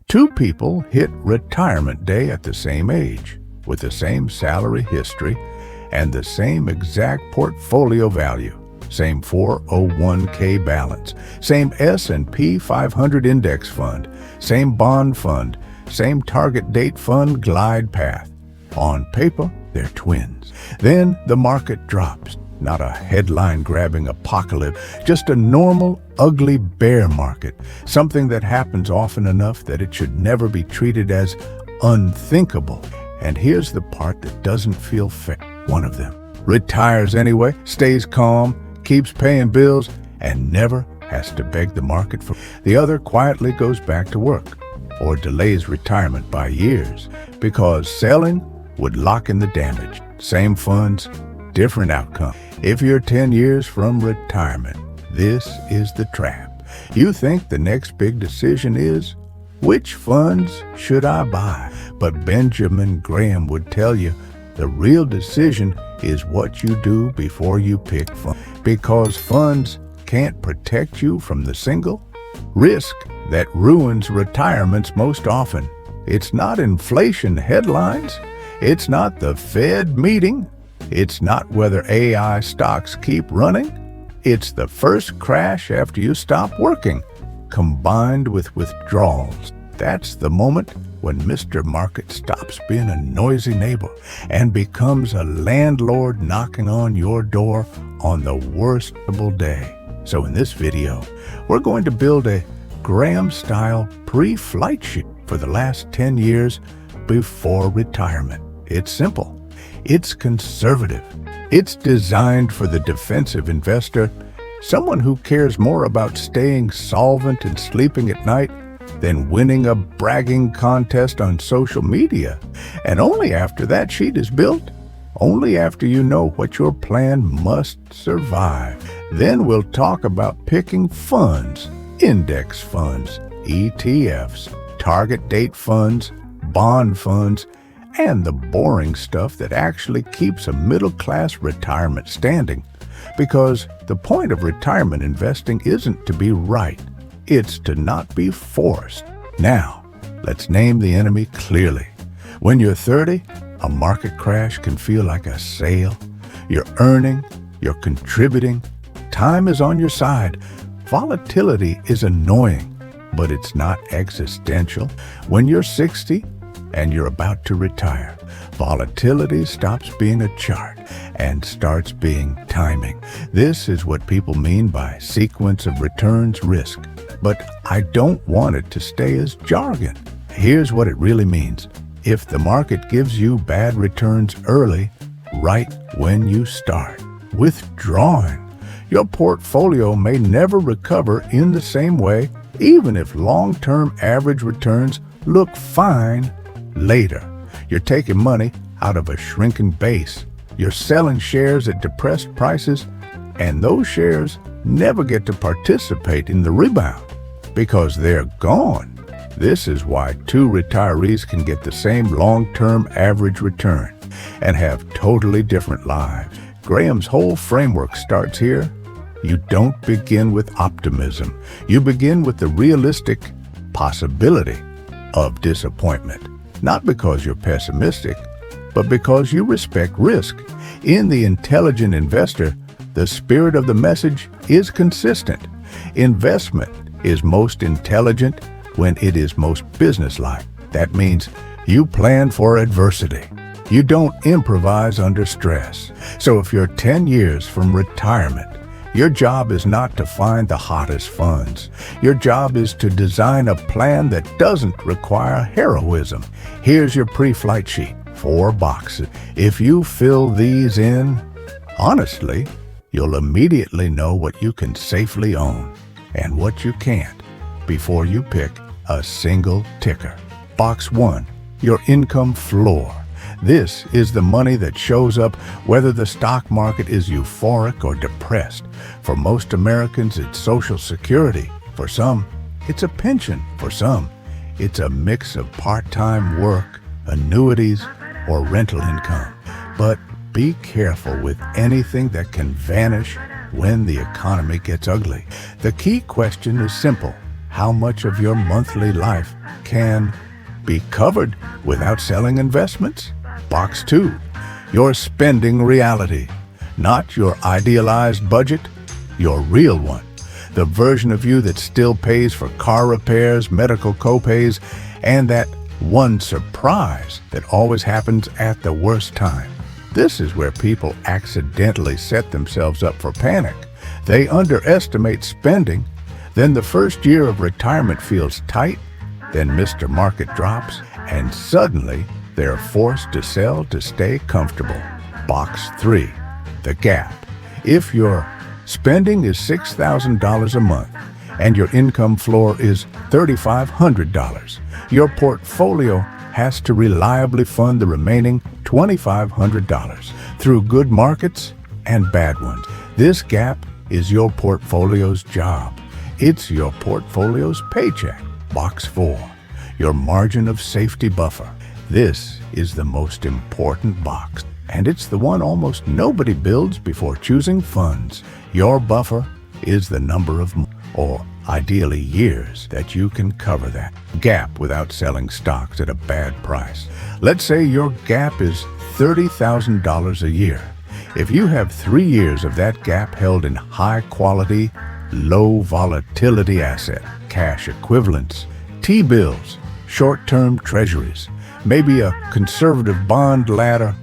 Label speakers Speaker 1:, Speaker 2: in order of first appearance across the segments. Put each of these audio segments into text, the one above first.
Speaker 1: Two people hit retirement day at the same age, with the same salary history and the same exact portfolio value, same 401k balance, same S&P 500 index fund, same bond fund, same target date fund glide path. On paper, they're twins. Then the market drops. Not a headline-grabbing apocalypse, just a normal, ugly bear market, something that happens often enough that it should never be treated as unthinkable. And here's the part that doesn't feel fair. One of them retires anyway, stays calm, keeps paying bills, and never has to beg the market for. The other quietly goes back to work or delays retirement by years because selling would lock in the damage. Same funds, different outcome. If you're 10 years from retirement, this is the trap. You think the next big decision is, which funds should I buy? But Benjamin Graham would tell you, the real decision is what you do before you pick funds. Because funds can't protect you from the single risk that ruins retirements most often. It's not inflation headlines. It's not the Fed meeting. It's not whether AI stocks keep running. It's the first crash after you stop working, combined with withdrawals. That's the moment when Mr. Market stops being a noisy neighbor and becomes a landlord knocking on your door on the worst possible day. So in this video, we're going to build a Graham-style pre-flight sheet for the last 10 years before retirement. It's simple. It's conservative. It's designed for the defensive investor, someone who cares more about staying solvent and sleeping at night than winning a bragging contest on social media. And only after that sheet is built, only after you know what your plan must survive, then we'll talk about picking funds, index funds, ETFs, target date funds, bond funds, and the boring stuff that actually keeps a middle-class retirement standing. Because the point of retirement investing isn't to be right, it's to not be forced. Now, let's name the enemy clearly. When you're 30, a market crash can feel like a sale. You're earning, you're contributing, time is on your side. Volatility is annoying, but it's not existential. When you're 60, and you're about to retire, volatility stops being a chart and starts being timing. This is what people mean by sequence of returns risk. But I don't want it to stay as jargon. Here's what it really means. If the market gives you bad returns early, right when you start withdrawing, your portfolio may never recover in the same way, even if long-term average returns look fine later. You're taking money out of a shrinking base. You're selling shares at depressed prices, and those shares never get to participate in the rebound because they're gone. This is why two retirees can get the same long-term average return and have totally different lives. Graham's whole framework starts here. You don't begin with optimism. You begin with the realistic possibility of disappointment. Not because you're pessimistic, but because you respect risk. In The Intelligent Investor, the spirit of the message is consistent. Investment is most intelligent when it is most businesslike. That means you plan for adversity. You don't improvise under stress. So if you're 10 years from retirement, your job is not to find the hottest funds. Your job is to design a plan that doesn't require heroism. Here's your pre-flight sheet, 4 boxes. If you fill these in, honestly, you'll immediately know what you can safely own and what you can't before you pick a single ticker. Box 1, your income floor. This is the money that shows up whether the stock market is euphoric or depressed. For most Americans, it's Social Security. For some, it's a pension. For some, it's a mix of part-time work, annuities, or rental income. But be careful with anything that can vanish when the economy gets ugly. The key question is simple. how much of your monthly life can be covered without selling investments. Box 2, your spending reality. Not your idealized budget, your real one. The version of you that still pays for car repairs, medical copays, and that one surprise that always happens at the worst time. This is where people accidentally set themselves up for panic. They underestimate spending, then the first year of retirement feels tight, then Mr. Market drops, and suddenly they're forced to sell to stay comfortable. Box 3, the gap. If your spending is $6,000 a month and your income floor is $3,500, your portfolio has to reliably fund the remaining $2,500 through good markets and bad ones. This gap is your portfolio's job. It's your portfolio's paycheck. Box 4, your margin of safety buffer. This is the most important box, and it's the one almost nobody builds before choosing funds. Your buffer is the number of, or ideally years, that you can cover that gap without selling stocks at a bad price. Let's say your gap is $30,000 a year. If you have 3 years of that gap held in high quality, low volatility asset, cash equivalents, T-bills, short-term treasuries, maybe a conservative bond ladder,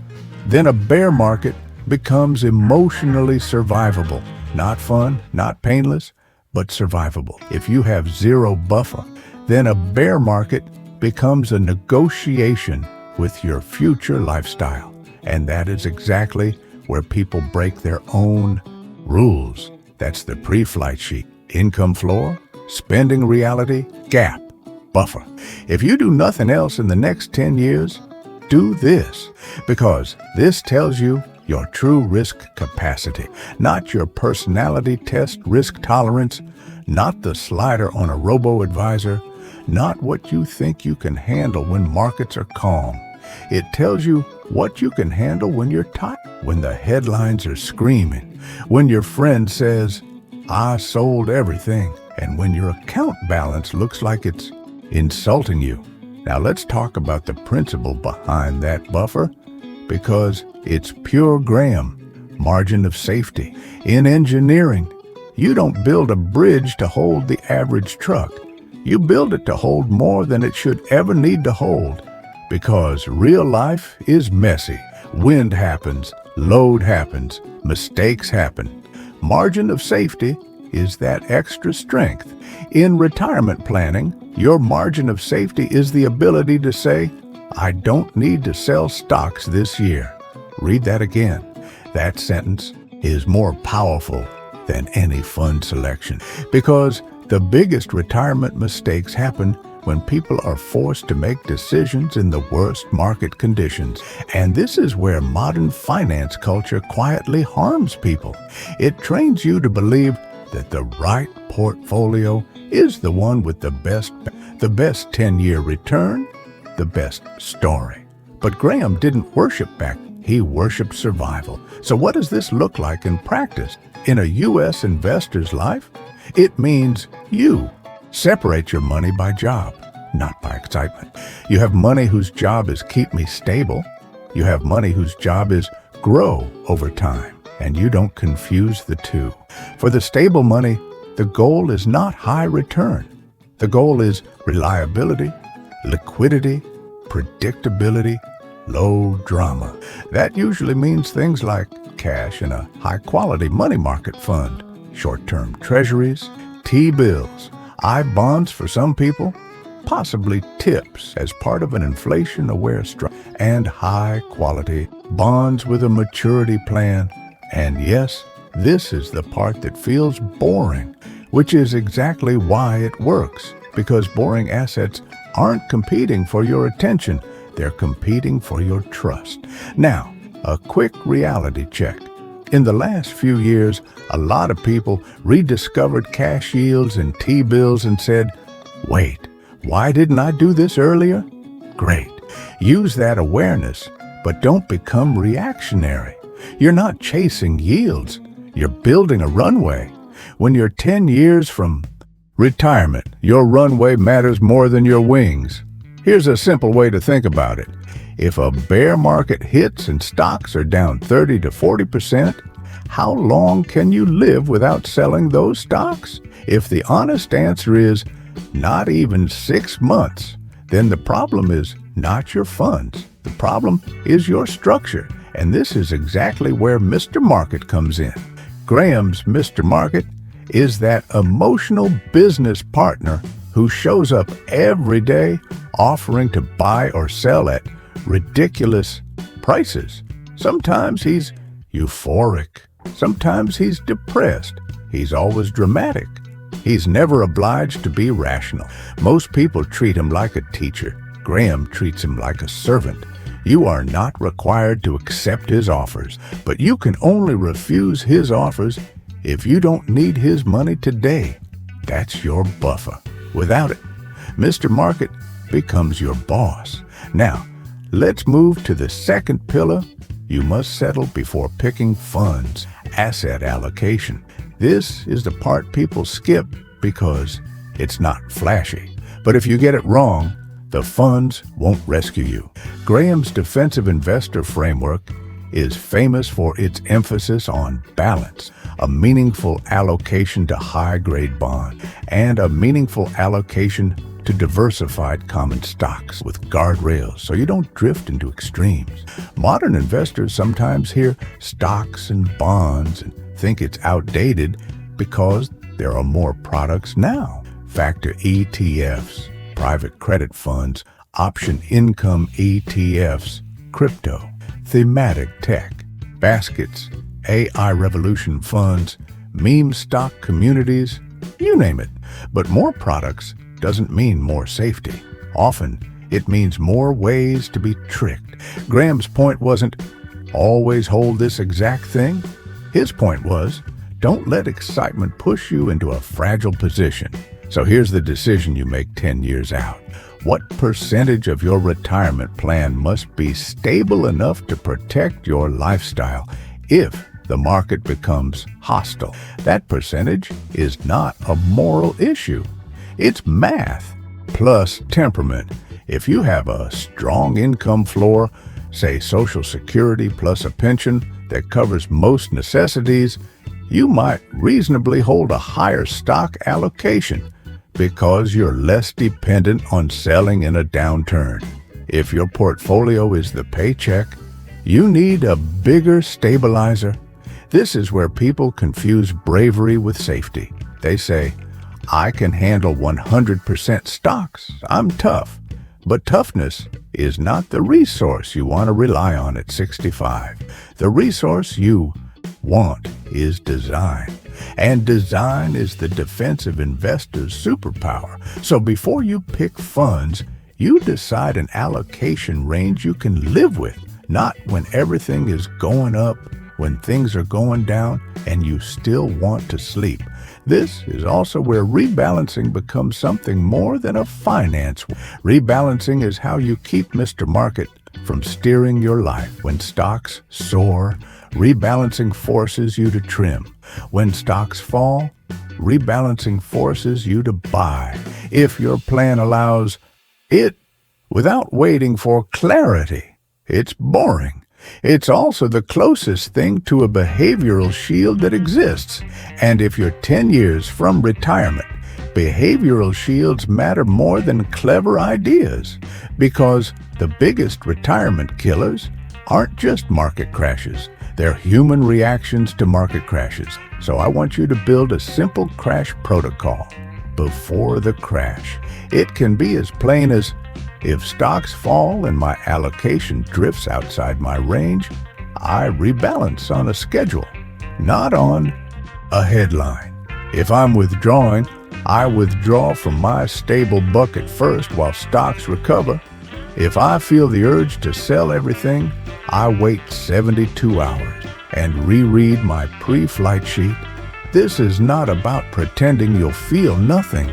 Speaker 1: then a bear market becomes emotionally survivable. Not fun, not painless, but survivable. If you have zero buffer, then a bear market becomes a negotiation with your future lifestyle. And that is exactly where people break their own rules. That's the pre-flight sheet. Income floor, spending reality, gap, buffer. If you do nothing else in the next 10 years, do this, because this tells you your true risk capacity, not your personality test risk tolerance, not the slider on a robo-advisor, not what you think you can handle when markets are calm. It tells you what you can handle when you're tired, when the headlines are screaming, when your friend says, "I sold everything," and when your account balance looks like it's insulting you. Now let's talk about the principle behind that buffer, because it's pure Graham, margin of safety. In engineering, you don't build a bridge to hold the average truck. You build it to hold more than it should ever need to hold, because real life is messy. Wind happens, load happens, mistakes happen. Margin of safety is that extra strength. In retirement planning, your margin of safety is the ability to say, "I don't need to sell stocks this year." Read that again. That sentence is more powerful than any fund selection, because the biggest retirement mistakes happen when people are forced to make decisions in the worst market conditions. And this is where modern finance culture quietly harms people. It trains you to believe that the right portfolio is the one with the best 10-year return, the best story. But Graham didn't worship back. He worshiped survival. So what does this look like in practice? In a U.S. investor's life, it means you separate your money by job, not by excitement. You have money whose job is keep me stable. You have money whose job is grow over time. And you don't confuse the two. For the stable money, the goal is not high return. The goal is reliability, liquidity, predictability, low drama. That usually means things like cash in a high-quality money market fund, short-term treasuries, T-bills, I-bonds for some people, possibly TIPS as part of an inflation-aware structure, and high-quality bonds with a maturity plan. And yes, this is the part that feels boring, which is exactly why it works, because boring assets aren't competing for your attention, they're competing for your trust. Now, a quick reality check. In the last few years, a lot of people rediscovered cash yields and T-bills and said, "Wait, why didn't I do this earlier?" Great. Use that awareness, but don't become reactionary. You're not chasing yields. You're building a runway. When you're 10 years from Retirement. Your runway matters more than your wings. Here's a simple way to think about it. If a bear market hits and stocks are down 30 to 40%, how long can you live without selling those stocks? If the honest answer is not even 6 months, then the problem is not your funds. The problem is your structure. And this is exactly where Mr. Market comes in. Graham's Mr. Market is that emotional business partner who shows up every day offering to buy or sell at ridiculous prices. Sometimes he's euphoric. Sometimes he's depressed. He's always dramatic. He's never obliged to be rational. Most people treat him like a teacher. Graham treats him like a servant. You are not required to accept his offers, but you can only refuse his offers if you don't need his money today. That's your buffer. Without it, Mr. Market becomes your boss. Now, let's move to the second pillar you must settle before picking funds: asset allocation. This is the part people skip because it's not flashy. But if you get it wrong, the funds won't rescue you. Graham's defensive investor framework is famous for its emphasis on balance, a meaningful allocation to high-grade bonds, and a meaningful allocation to diversified common stocks with guardrails so you don't drift into extremes. Modern investors sometimes hear stocks and bonds and think it's outdated because there are more products now. Factor ETFs, private credit funds, option income ETFs, crypto, thematic tech, baskets, AI revolution funds, meme stock communities, you name it. But more products doesn't mean more safety. Often, it means more ways to be tricked. Graham's point wasn't always hold this exact thing. His point was, don't let excitement push you into a fragile position. So here's the decision you make 10 years out. What percentage of your retirement plan must be stable enough to protect your lifestyle if the market becomes hostile? That percentage is not a moral issue. It's math plus temperament. If you have a strong income floor, say Social Security plus a pension that covers most necessities, you might reasonably hold a higher stock allocation because you're less dependent on selling in a downturn. If your portfolio is the paycheck, you need a bigger stabilizer. This is where people confuse bravery with safety. They say, I can handle 100% stocks. I'm tough. But toughness is not the resource you want to rely on at 65. The resource you want is design. And design is the defensive investor's superpower. So before you pick funds, you decide an allocation range you can live with, not when everything is going up, when things are going down, and you still want to sleep. This is also where rebalancing becomes something more than a finance. Rebalancing is how you keep Mr. Market from steering your life. When stocks soar, rebalancing forces you to trim. When stocks fall, rebalancing forces you to buy, if your plan allows it, without waiting for clarity. It's boring. It's also the closest thing to a behavioral shield that exists. And if you're 10 years from retirement, behavioral shields matter more than clever ideas, because the biggest retirement killers aren't just market crashes. They're human reactions to market crashes. So I want you to build a simple crash protocol before the crash. It can be as plain as, if stocks fall and my allocation drifts outside my range, I rebalance on a schedule, not on a headline. If I'm withdrawing, I withdraw from my stable bucket first while stocks recover. If I feel the urge to sell everything, I wait 72 hours and reread my pre-flight sheet. This is not about pretending you'll feel nothing.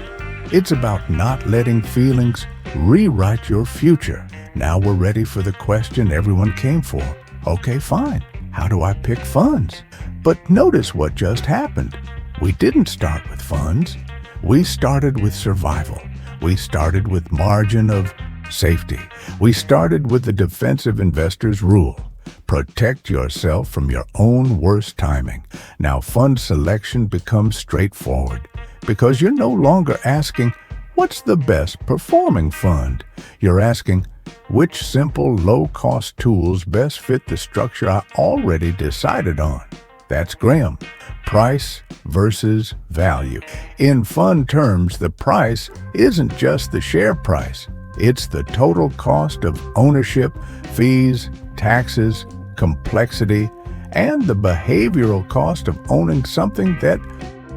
Speaker 1: It's about not letting feelings rewrite your future. Now we're ready for the question everyone came for. Okay, fine. How do I pick funds? But notice what just happened. We didn't start with funds. We started with survival. We started with margin of safety. We started with the defensive investor's rule. Protect yourself from your own worst timing. Now fund selection becomes straightforward because you're no longer asking, what's the best performing fund? You're asking, which simple, low-cost tools best fit the structure I already decided on? That's Graham. Price versus value. In fund terms, the price isn't just the share price. It's the total cost of ownership, fees, taxes, complexity, and the behavioral cost of owning something that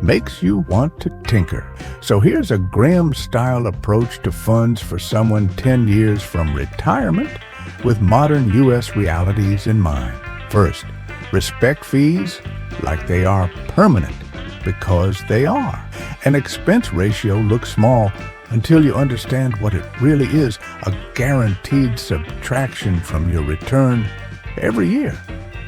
Speaker 1: makes you want to tinker. So here's a Graham-style approach to funds for someone 10 years from retirement with modern U.S. realities in mind. First, respect fees like they are permanent, because they are. An expense ratio looks small until you understand what it really is, a guaranteed subtraction from your return every year,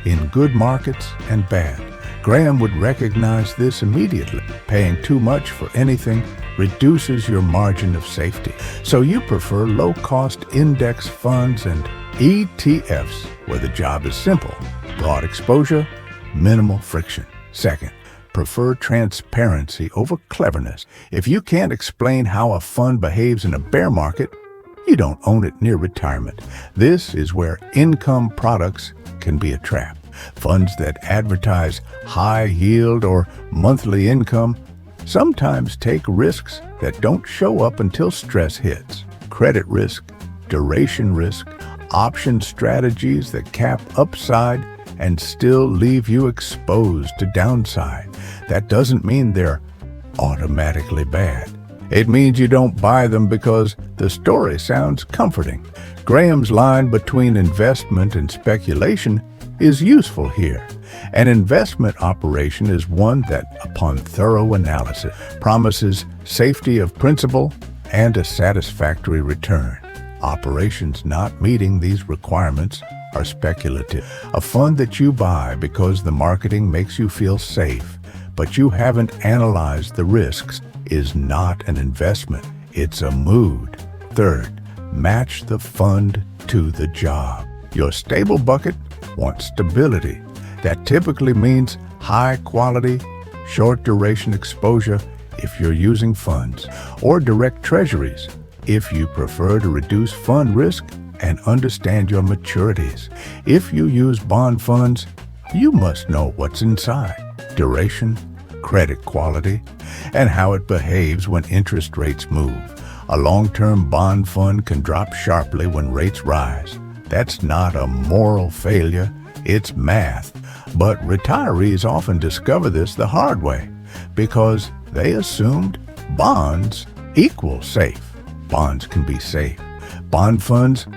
Speaker 1: in good markets and bad. Graham would recognize this immediately. Paying too much for anything reduces your margin of safety. So you prefer low-cost index funds and ETFs, where the job is simple: broad exposure, minimal friction. Second, prefer transparency over cleverness. If you can't explain how a fund behaves in a bear market, you don't own it near retirement. This is where income products can be a trap. Funds that advertise high yield or monthly income sometimes take risks that don't show up until stress hits. Credit risk, duration risk, option strategies that cap upside and still leave you exposed to downside. That doesn't mean they're automatically bad. It means you don't buy them because the story sounds comforting. Graham's line between investment and speculation is useful here. An investment operation is one that, upon thorough analysis, promises safety of principal and a satisfactory return. Operations not meeting these requirements are speculative. A fund that you buy because the marketing makes you feel safe, but you haven't analyzed the risks, is not an investment. It's a mood. Third, match the fund to the job. Your stable bucket wants stability. That typically means high quality, short duration exposure if you're using funds, or direct treasuries if you prefer to reduce fund risk and understand your maturities. If you use bond funds, you must know what's inside: duration, credit quality, and how it behaves when interest rates move. A long-term bond fund can drop sharply when rates rise. That's not a moral failure, it's math. But retirees often discover this the hard way because they assumed bonds equal safe. Bonds can be safe. Bond funds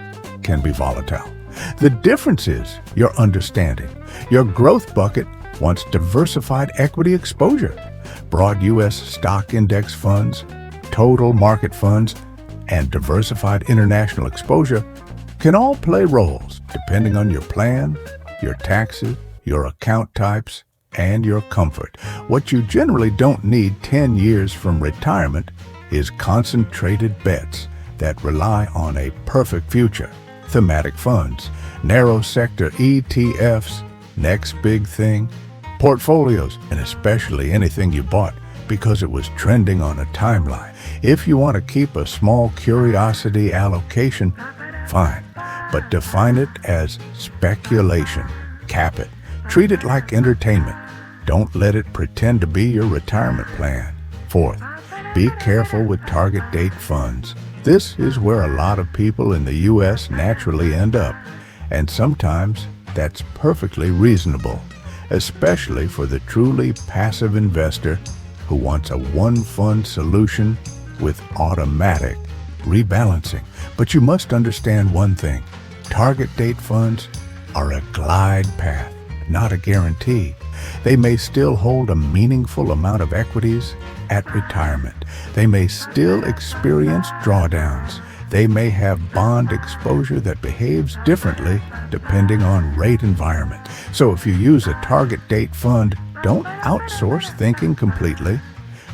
Speaker 1: can be volatile. The difference is your understanding. Your growth bucket wants diversified equity exposure. Broad U.S. stock index funds, total market funds, and diversified international exposure can all play roles depending on your plan, your taxes, your account types, and your comfort. What you generally don't need 10 years from retirement is concentrated bets that rely on a perfect future. Thematic funds, narrow sector ETFs, next big thing, portfolios, and especially anything you bought because it was trending on a timeline. If you want to keep a small curiosity allocation, fine, but define it as speculation. Cap it. Treat it like entertainment. Don't let it pretend to be your retirement plan. Fourth, be careful with target date funds. This is where a lot of people in the U.S. naturally end up, and sometimes that's perfectly reasonable, especially for the truly passive investor who wants a one-fund solution with automatic rebalancing. But you must understand one thing: target date funds are a glide path, not a guarantee. They may still hold a meaningful amount of equities at retirement. They may still experience drawdowns. They may have bond exposure that behaves differently depending on rate environment. So if you use a target date fund, don't outsource thinking completely.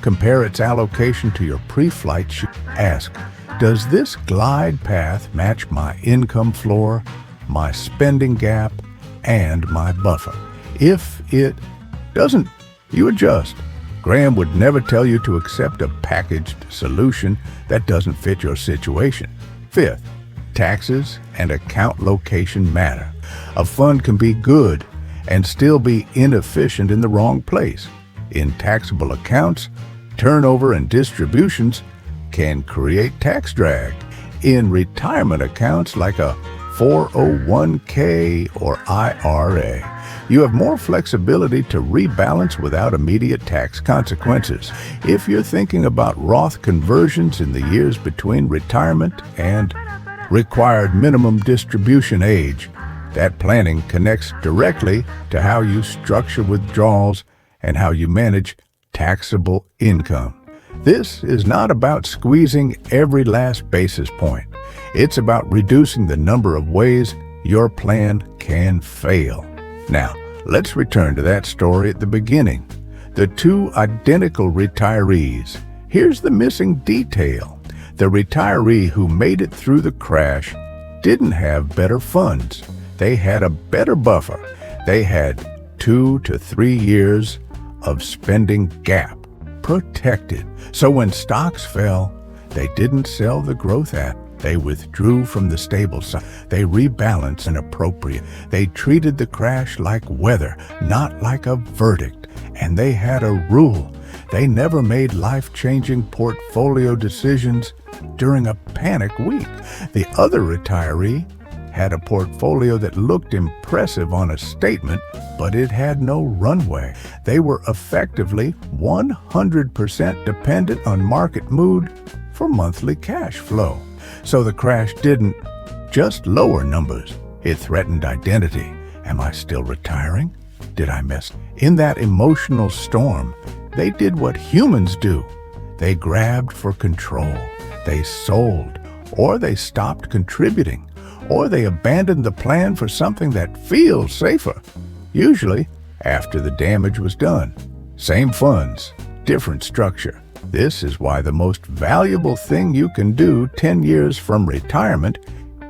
Speaker 1: Compare its allocation to your pre-flight sheet. Ask, does this glide path match my income floor, my spending gap, and my buffer? If it doesn't, you adjust. Graham would never tell you to accept a packaged solution that doesn't fit your situation. Fifth, taxes and account location matter. A fund can be good and still be inefficient in the wrong place. In taxable accounts, turnover and distributions can create tax drag. In retirement accounts like a 401k or IRA, you have more flexibility to rebalance without immediate tax consequences. If you're thinking about Roth conversions in the years between retirement and required minimum distribution age, that planning connects directly to how you structure withdrawals and how you manage taxable income. This is not about squeezing every last basis point. It's about reducing the number of ways your plan can fail. Now, let's return to that story at the beginning. The two identical retirees. Here's the missing detail. The retiree who made it through the crash didn't have better funds. They had a better buffer. They had 2 to 3 years of spending gap protected. So when stocks fell, they didn't sell the growth at. They withdrew from the stable side. They rebalanced and appropriate. They treated the crash like weather, not like a verdict. And they had a rule. They never made life-changing portfolio decisions during a panic week. The other retiree had a portfolio that looked impressive on a statement, but it had no runway. They were effectively 100% dependent on market mood for monthly cash flow. So the crash didn't just lower numbers, it threatened identity. Am I still retiring? Did I miss? In that emotional storm, they did what humans do. They grabbed for control. They sold, or they stopped contributing, or they abandoned the plan for something that feels safer, usually after the damage was done. Same funds, different structure. This is why the most valuable thing you can do 10 years from retirement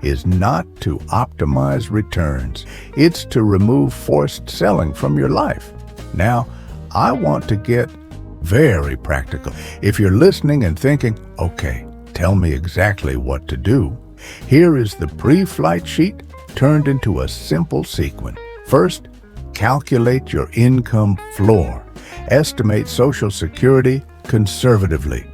Speaker 1: is not to optimize returns. It's to remove forced selling from your life. Now, I want to get very practical. If you're listening and thinking, okay, tell me exactly what to do, here is the pre-flight sheet turned into a simple sequence. First, calculate your income floor. Estimate Social Security conservatively.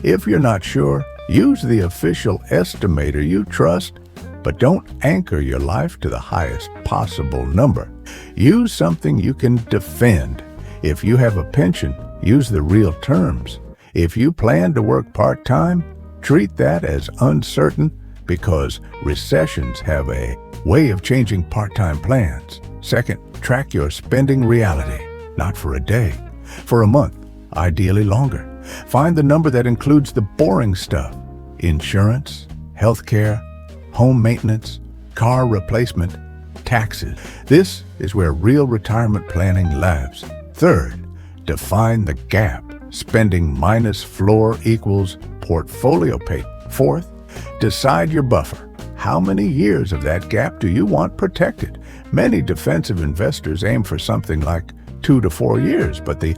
Speaker 1: If you're not sure, use the official estimator you trust, but don't anchor your life to the highest possible number. Use something you can defend. If you have a pension, use the real terms. If you plan to work part-time, treat that as uncertain because recessions have a way of changing part-time plans. Second, track your spending reality, not for a day, for a month, ideally longer. Find the number that includes the boring stuff: insurance, healthcare, home maintenance, car replacement, taxes. This is where real retirement planning lives. Third, define the gap. Spending minus floor equals portfolio pay. Fourth, decide your buffer. How many years of that gap do you want protected? Many defensive investors aim for something like 2 to 4 years, but the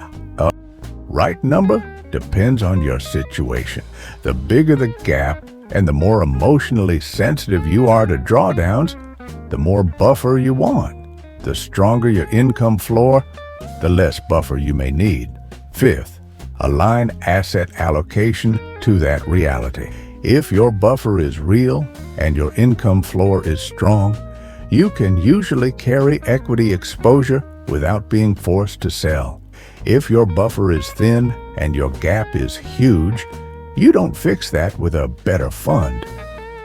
Speaker 1: right number depends on your situation. The bigger the gap and the more emotionally sensitive you are to drawdowns, the more buffer you want. The stronger your income floor, the less buffer you may need. Fifth, align asset allocation to that reality. If your buffer is real and your income floor is strong, you can usually carry equity exposure without being forced to sell. If your buffer is thin and your gap is huge, you don't fix that with a better fund.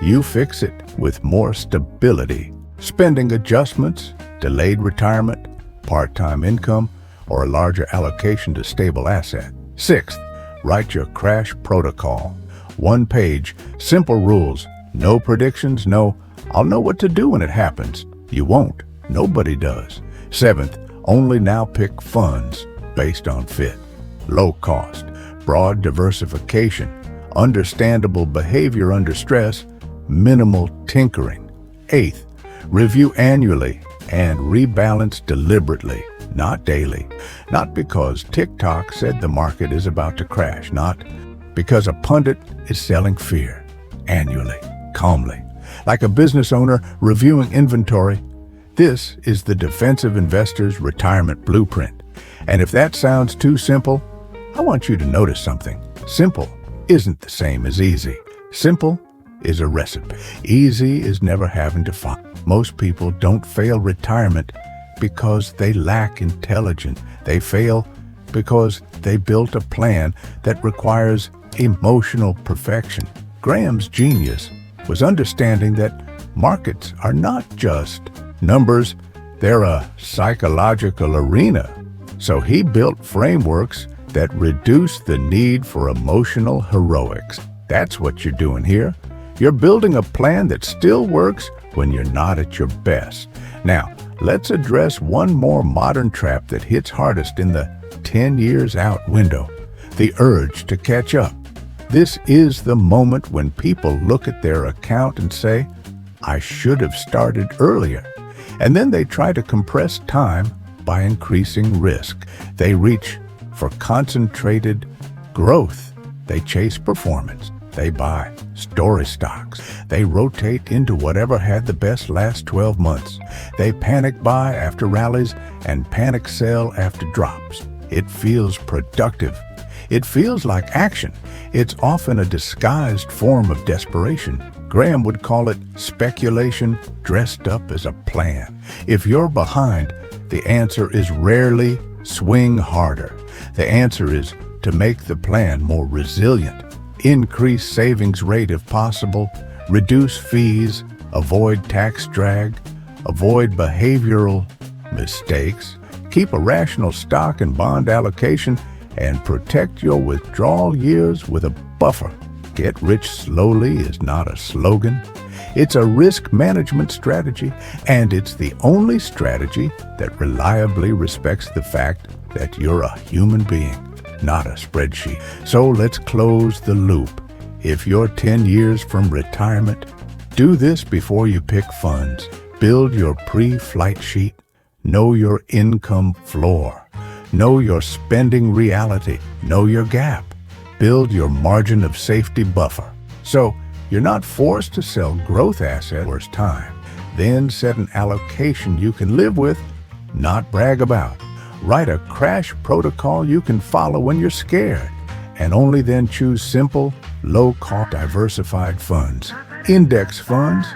Speaker 1: You fix it with more stability. Spending adjustments, delayed retirement, part-time income, or a larger allocation to stable asset. Sixth, write your crash protocol. 1 page, simple rules. No predictions, no, I'll know what to do when it happens. You won't. Nobody does. Seventh, only now pick funds based on fit. Low cost. broad diversification, understandable behavior under stress, minimal tinkering. Eighth, review annually and rebalance deliberately, not daily. Not because TikTok said the market is about to crash, not because a pundit is selling fear. Annually, calmly, like a business owner reviewing inventory. This is the defensive investor's retirement blueprint. And if that sounds too simple, I want you to notice something. Simple isn't the same as easy. Simple is a recipe. Easy is never having to find. Most people don't fail retirement because they lack intelligence. They fail because they built a plan that requires emotional perfection. Graham's genius was understanding that markets are not just numbers, they're a psychological arena. So he built frameworks that reduce the need for emotional heroics. That's what you're doing here. You're building a plan that still works when you're not at your best. Now, let's address one more modern trap that hits hardest in the 10 years out window, the urge to catch up. This is the moment when people look at their account and say, I should have started earlier. And then they try to compress time by increasing risk. They reach for concentrated growth. They chase performance. They buy story stocks. They rotate into whatever had the best last 12 months. They panic buy after rallies and panic sell after drops. It feels productive. It feels like action. It's often a disguised form of desperation. Graham would call it speculation dressed up as a plan. If you're behind, the answer is rarely swing harder. The answer is to make the plan more resilient. Increase savings rate if possible, reduce fees, avoid tax drag, avoid behavioral mistakes, keep a rational stock and bond allocation, and protect your withdrawal years with a buffer. Get rich slowly is not a slogan. It's a risk management strategy, and it's the only strategy that reliably respects the fact that you're a human being, not a spreadsheet. So let's close the loop. If you're 10 years from retirement, do this before you pick funds. Build your pre-flight sheet. Know your income floor. Know your spending reality. Know your gap. Build your margin of safety buffer. So you're not forced to sell growth assets worst time. Then set an allocation you can live with, not brag about. Write a crash protocol you can follow when you're scared. And only then choose simple, low-cost diversified funds. Index funds,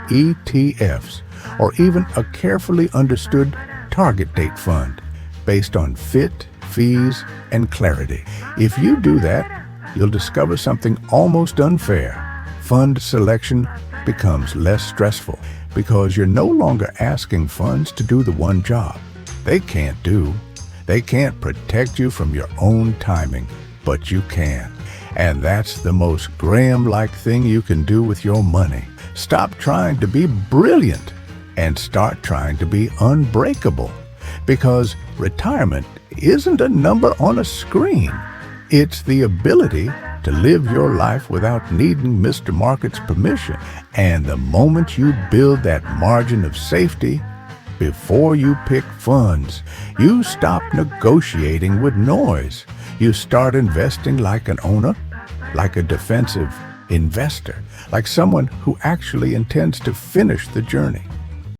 Speaker 1: ETFs, or even a carefully understood target date fund based on fit, fees, and clarity. If you do that, you'll discover something almost unfair. Fund selection becomes less stressful because you're no longer asking funds to do the one job they can't do. They can't protect you from your own timing, but you can. And that's the most Graham-like thing you can do with your money. Stop trying to be brilliant and start trying to be unbreakable. Because retirement isn't a number on a screen. It's the ability to live your life without needing Mr. Market's permission. And the moment you build that margin of safety, before you pick funds, you stop negotiating with noise. You start investing like an owner, like a defensive investor, like someone who actually intends to finish the journey.